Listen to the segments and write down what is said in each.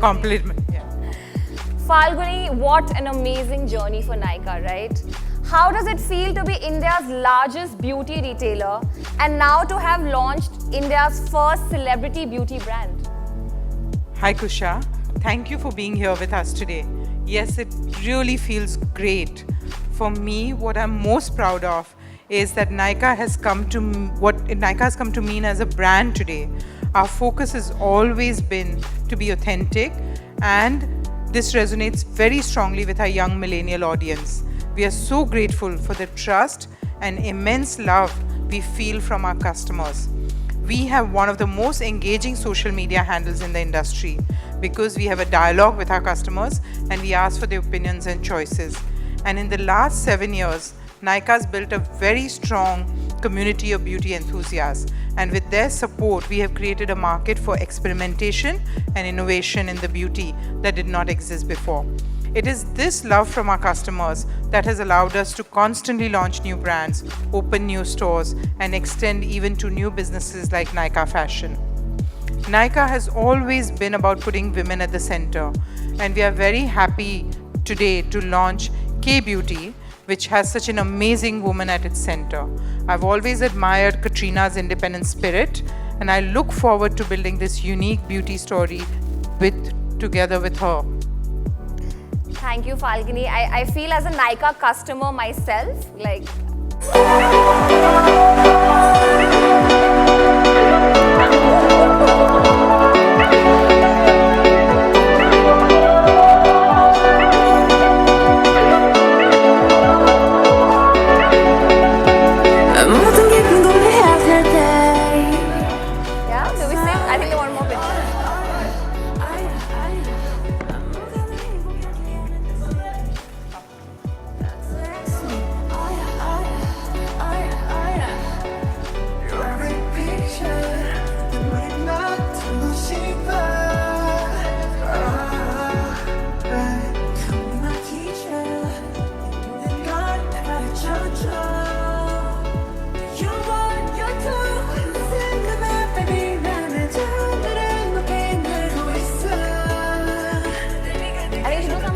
compliment. Yeah. Falguni, what an amazing journey for Nykaa, right? How does it feel to be India's largest beauty retailer and now to have launched India's first celebrity beauty brand? Hi Kusha, thank you for being here with us today. Yes, it really feels great. For me, what I'm most proud of is that Nykaa has come to mean as a brand today. Our focus has always been to be authentic, and this resonates very strongly with our young millennial audience. We are so grateful for the trust and immense love we feel from our customers. We have one of the most engaging social media handles in the industry because we have a dialogue with our customers and we ask for their opinions and choices. And in the last 7 years, Nykaa has built a very strong community of beauty enthusiasts. And with their support, we have created a market for experimentation and innovation in the beauty that did not exist before. It is this love from our customers that has allowed us to constantly launch new brands, open new stores, and extend even to new businesses like Nykaa Fashion. Nykaa has always been about putting women at the center, and we are very happy today to launch K Beauty, which has such an amazing woman at its center. I've always admired Katrina's independent spirit, and I look forward to building this unique beauty story together with her. Thank you, Falguni. I feel as a Nykaa customer myself, like... Yeah, do we sing? I think they want more pictures.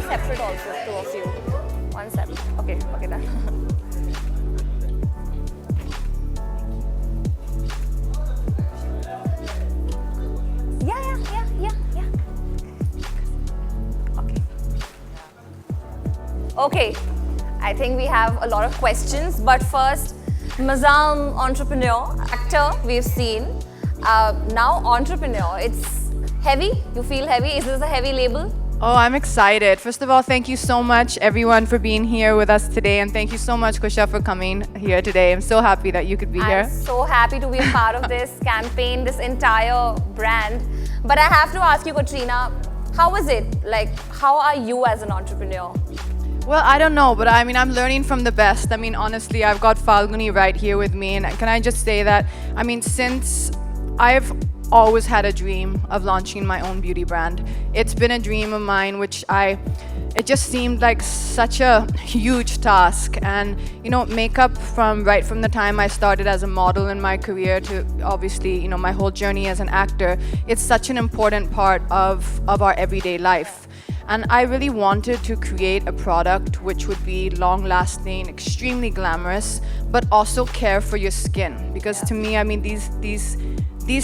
Separate also, two of you. One separate. Okay, done. Yeah. Okay, I think we have a lot of questions, but first, Mazam, entrepreneur, actor, we've seen. Now entrepreneur, it's heavy? You feel heavy? Is this a heavy label? Oh, I'm excited. First of all, thank you so much, everyone, for being here with us today. And thank you so much, Kusha, for coming here today. I'm so happy that you could be here. I'm so happy to be a part of this campaign, this entire brand. But I have to ask you, Katrina, how is it? Like, how are you as an entrepreneur? Well, I don't know, but I mean, I'm learning from the best. I mean, honestly, I've got Falguni right here with me. And can I just say that, I mean, since I've always had a dream of launching my own beauty brand. It's been a dream of mine, it just seemed like such a huge task. And you know, makeup right from the time I started as a model in my career to obviously, you know, my whole journey as an actor, it's such an important part of our everyday life. And I really wanted to create a product which would be long-lasting, extremely glamorous, but also care for your skin. Because to me, I mean, these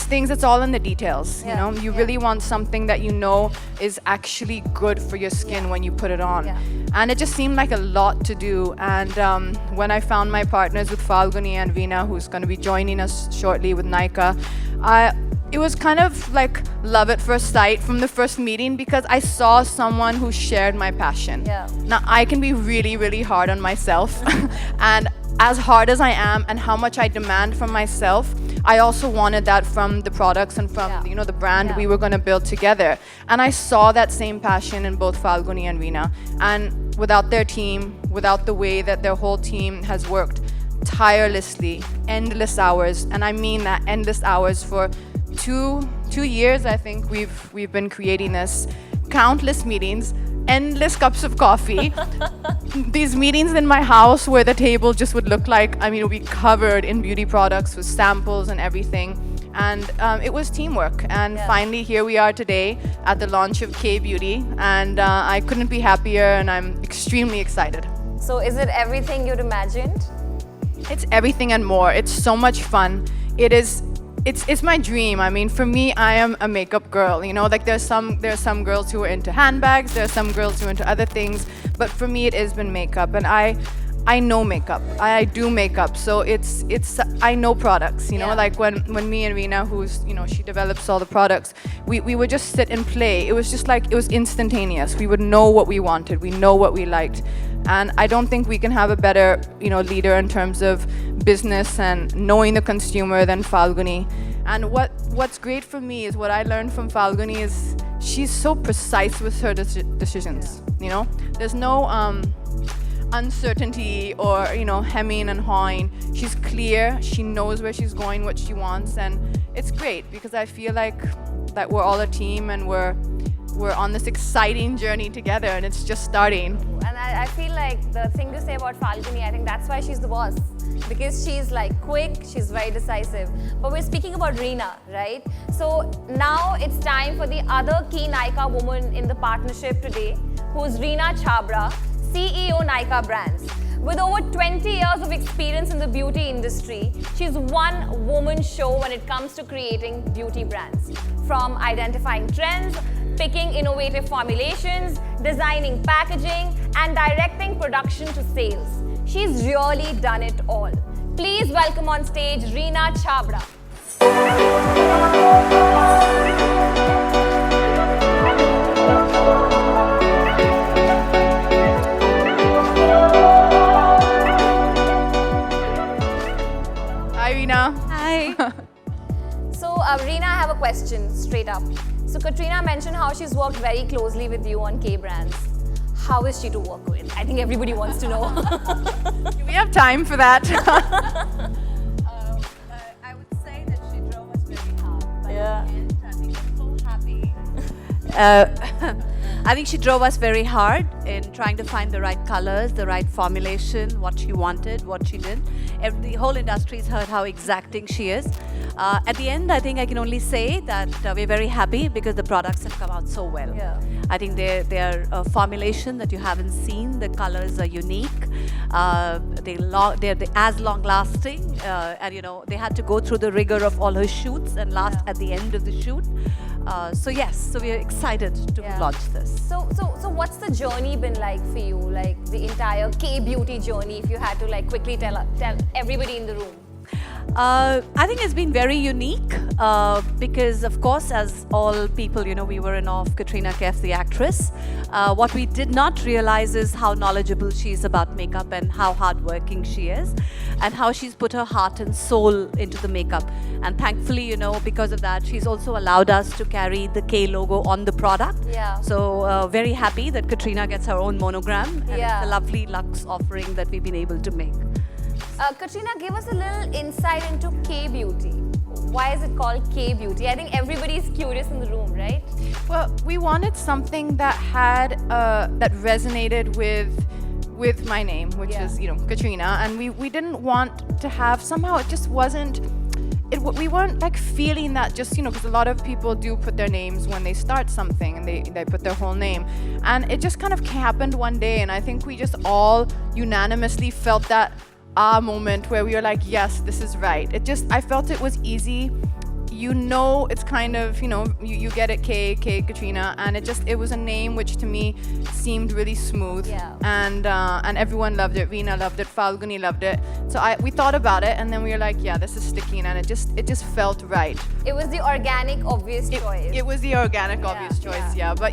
things, it's all in the details. You know, you really want something that you know is actually good for your skin when you put it on. And it just seemed like a lot to do. And when I found my partners with Falguni and Veena, who's going to be joining us shortly with Nykaa, it was kind of like love at first sight from the first meeting, because I saw someone who shared my passion. Now, I can be really, really hard on myself. And as hard as I am and how much I demand from myself, I also wanted that from the products and from you know, the brand we were going to build together. And I saw that same passion in both Falguni and Veena. And without their team, without the way that their whole team has worked tirelessly, endless hours, and I mean that, endless hours for two years, I think we've been creating this. Countless meetings, endless cups of coffee. These meetings in my house where the table just would look like, I mean, it would be covered in beauty products with samples and everything. And it was teamwork. And Yeah. finally, here we are today at the launch of K Beauty. And I couldn't be happier, and I'm extremely excited. So is it everything you'd imagined? It's everything and more. It's so much fun. It's my dream. I mean, for me, I am a makeup girl. You know, like there's some girls who are into handbags. There's some girls who are into other things. But for me, it has been makeup, and I know makeup. I do makeup, so it's I know products. You know, Yeah. like when me and Reena, who's she develops all the products, we would just sit and play. It was just like it was instantaneous. We would know what we wanted. We know what we liked. And I don't think we can have a better, leader in terms of business and knowing the consumer than Falguni. And what's great for me is what I learned from Falguni is she's so precise with her decisions. There's no uncertainty or hemming and hawing. She's clear. She knows where she's going, what she wants, and it's great because I feel like that we're all a team and we're on this exciting journey together, and it's just starting. And I feel like the thing to say about Falguni, I think that's why she's the boss. Because she's like quick, she's very decisive. But we're speaking about Reena, right? So now it's time for the other key Nykaa woman in the partnership today, who's Reena Chhabra, CEO Nykaa Brands. With over 20 years of experience in the beauty industry, she's one woman show when it comes to creating beauty brands. From identifying trends, picking innovative formulations, designing packaging, and directing production to sales. She's really done it all. Please welcome on stage Reena Chhabra. Hi, Reena. Hi. So, Reena, I have a question straight up. So, Katrina mentioned how she's worked very closely with you on K Brands. How is she to work with? I think everybody wants to know. Do we have time for that? I would say that she drove us very hard. But Yeah. in the end, I think I'm so happy. I think she drove us very hard in trying to find the right colors, the right formulation, what she wanted, what she did. The whole industry's heard how exacting she is. At the end, I think I can only say that we're very happy because the products have come out so well. Yeah. I think they're a formulation that you haven't seen. The colors are unique. They're as long lasting, and they had to go through the rigor of all her shoots and last at the end of the shoot. So we're excited to Yeah. launch this. So what's the journey been like for you? Like the entire K beauty journey, if you had to like quickly tell everybody in the room. I think it's been very unique because, of course, as all people, we were in awe of KATRINA KAIF, the actress. What we did not realize is how knowledgeable she is about makeup and how hardworking she is and how she's put her heart and soul into the makeup. And thankfully, because of that, she's also allowed us to carry the K logo on the product. Yeah. So very happy that Katrina gets her own monogram and Yeah. it's a lovely luxe offering that we've been able to make. Katrina, give us a little insight into K beauty. Why is it called K beauty? I think everybody's curious in the room, right? Well, we wanted something that had that resonated with my name, which Yeah. is Katrina, and we didn't want to have somehow it just wasn't. We weren't like feeling that just because a lot of people do put their names when they start something and they put their whole name, and it just kind of happened one day, and I think we just all unanimously felt that moment where we were like, yes, this is right. I felt it was easy. It's kind of, you get it, K Katrina, and it was a name which to me seemed really smooth. Yeah. And everyone loved it. Reena loved it. Falguni loved it. So we thought about it, and then we were like, yeah, this is sticking, and it just felt right. It was the organic, obvious choice. It was the organic, obvious choice, yeah. But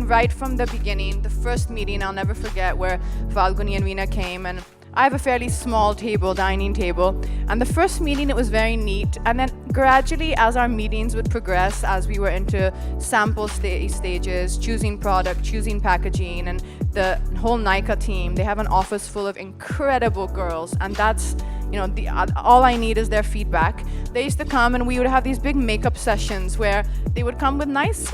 right from the beginning, the first meeting, I'll never forget, where Falguni and Reena came, and I have a fairly small dining table, and the first meeting, it was very neat, and then gradually as our meetings would progress, as we were into sample stages, choosing product, choosing packaging, and the whole Nykaa team, they have an office full of incredible girls, and that's all I need is their feedback. They used to come and we would have these big makeup sessions where they would come with nice,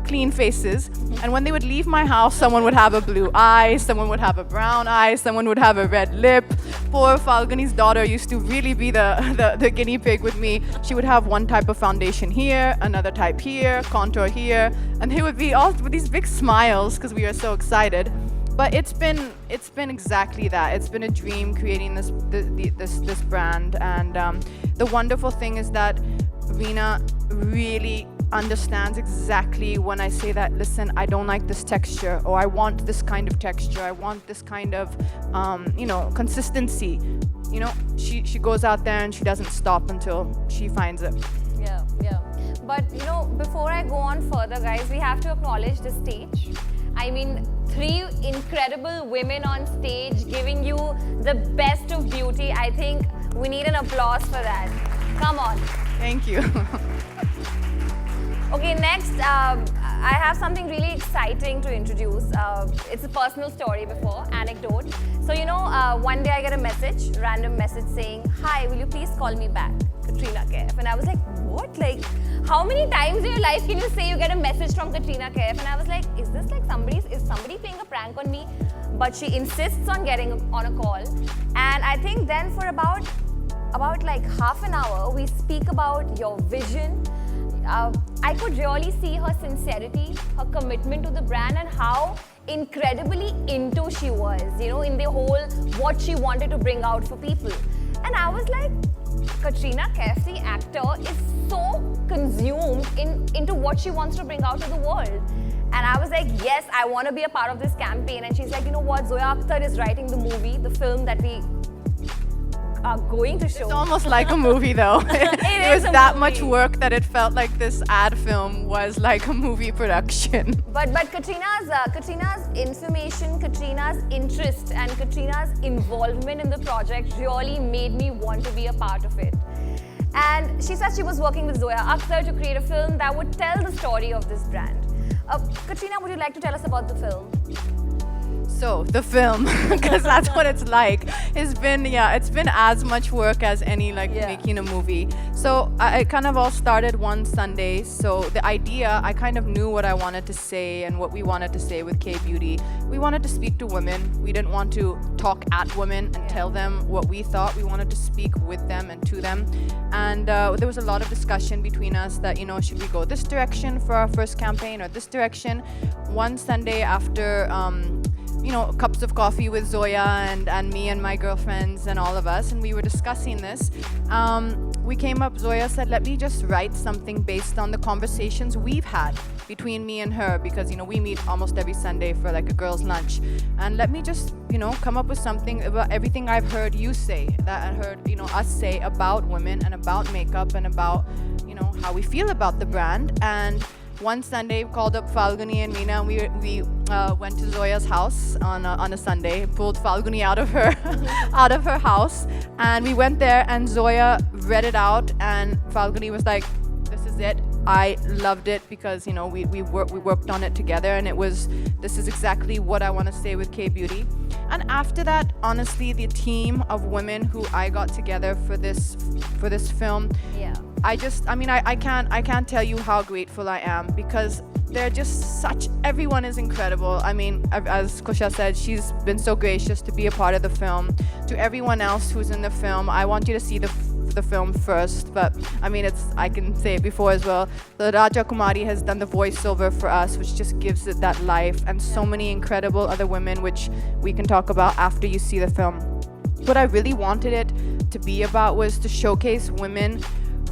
clean faces. And when they would leave my house, someone would have a blue eye, someone would have a brown eye, someone would have a red lip. Poor Falguni's daughter used to really be the guinea pig with me. She would have one type of foundation here, another type here, contour here, and they would be all with these big smiles because we were so excited. But it's been exactly that. It's been a dream creating this brand, and the wonderful thing is that Reena really understands exactly when I say that, listen, I don't like this texture, or I want this kind of texture, I want this kind of consistency. She goes out there and she doesn't stop until she finds it. Yeah. But before I go on further, guys, we have to acknowledge the stage. I mean, 3 incredible women on stage giving you the best of beauty. I think we need an applause for that. Come on. Thank you. Okay, next, I have something really exciting to introduce. It's a personal story before, anecdote. So, one day I get a message, random message saying, "Hi, will you please call me back, Katrina Kaif?" And I was like, what? Like, how many times in your life can you say you get a message from Katrina Kaif? And I was like, is this like is somebody playing a prank on me? But she insists on getting on a call. And I think then for about like half an hour, we speak about your vision. I could really see her sincerity, her commitment to the brand, and how incredibly into she was, in the whole what she wanted to bring out for people. And I was like, Katrina Kaif, the actor, is so consumed into what she wants to bring out to the world. And I was like, yes, I want to be a part of this campaign. And she's like, you know what, Zoya Akhtar is writing the movie, the film that we are going to show. It's almost like a movie though. It was that much work that it felt like this ad film was like a movie production. But Katrina's information, Katrina's interest, and Katrina's involvement in the project really made me want to be a part of it. And she said she was working with Zoya Akhtar to create a film that would tell the story of this brand. Katrina, would you like to tell us about the film? So the film, because that's what it's like. It's been as much work as any making a movie. So it kind of all started one Sunday. So the idea, I kind of knew what I wanted to say and what we wanted to say with K Beauty. We wanted to speak to women. We didn't want to talk at women and tell them what we thought. We wanted to speak with them and to them. And there was a lot of discussion between us that, should we go this direction for our first campaign or this direction? One Sunday after cups of coffee with Zoya and me and my girlfriends and all of us, and we were discussing this. We came up, Zoya said, let me just write something based on the conversations we've had between me and her, because, we meet almost every Sunday for like a girls' lunch. And let me just, come up with something about everything I've heard you say, that I heard, us say about women and about makeup and about, how we feel about the brand. And one Sunday, we called up Falguni and Meena, and we went to Zoya's house on a Sunday, pulled Falguni out of her house, and we went there, and Zoya read it out, and Falguni was like, "This is it." I loved it because we worked on it together, and this is exactly what I want to say with K Beauty. And after that, honestly, the team of women who I got together for this film, yeah. I can't tell you how grateful I am, because they're just everyone is incredible. I mean, as Kusha said, she's been so gracious to be a part of the film. To everyone else who's in the film, I want you to see the film first, but I can say it before as well. The Raja Kumari has done the voiceover for us, which just gives it that life, and so many incredible other women, which we can talk about after you see the film. What I really wanted it to be about was to showcase women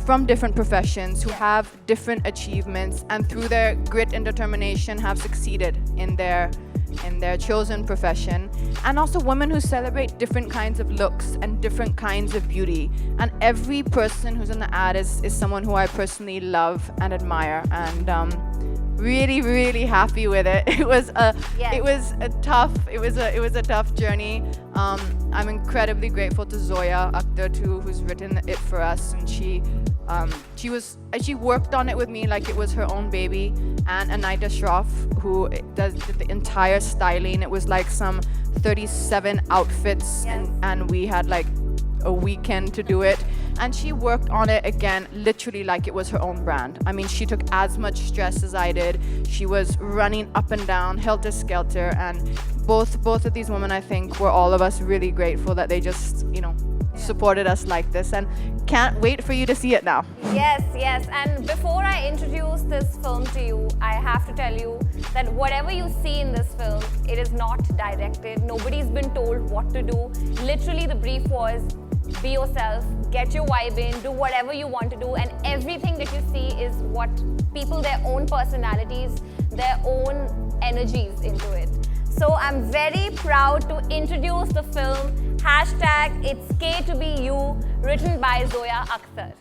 from different professions who have different achievements, and through their grit and determination have succeeded in their chosen profession, and also women who celebrate different kinds of looks and different kinds of beauty. And every person who's in the ad is someone who I personally love and admire, and really, really happy with it. It was a tough journey. I'm incredibly grateful to Zoya Akhtar too, who's written it for us, and she worked on it with me like it was her own baby, and Anita Shroff, who did the entire styling. It was like some 37 outfits, yes. and we had like a weekend to do it. And she worked on it again, literally like it was her own brand. I mean, she took as much stress as I did. She was running up and down, helter-skelter, and both of these women, I think, were all of us really grateful that they just, you know, supported us like this, and can't wait for you to see it now. Yes, yes. And before I introduce this film to you, I have to tell you that whatever you see in this film, it is not directed. Nobody's been told what to do. Literally, the brief was, be yourself, get your vibe in, do whatever you want to do, and everything that you see is what people, their own personalities, their own energies into it. So I'm very proud to introduce the film #It's K to Be You, written by Zoya Akhtar.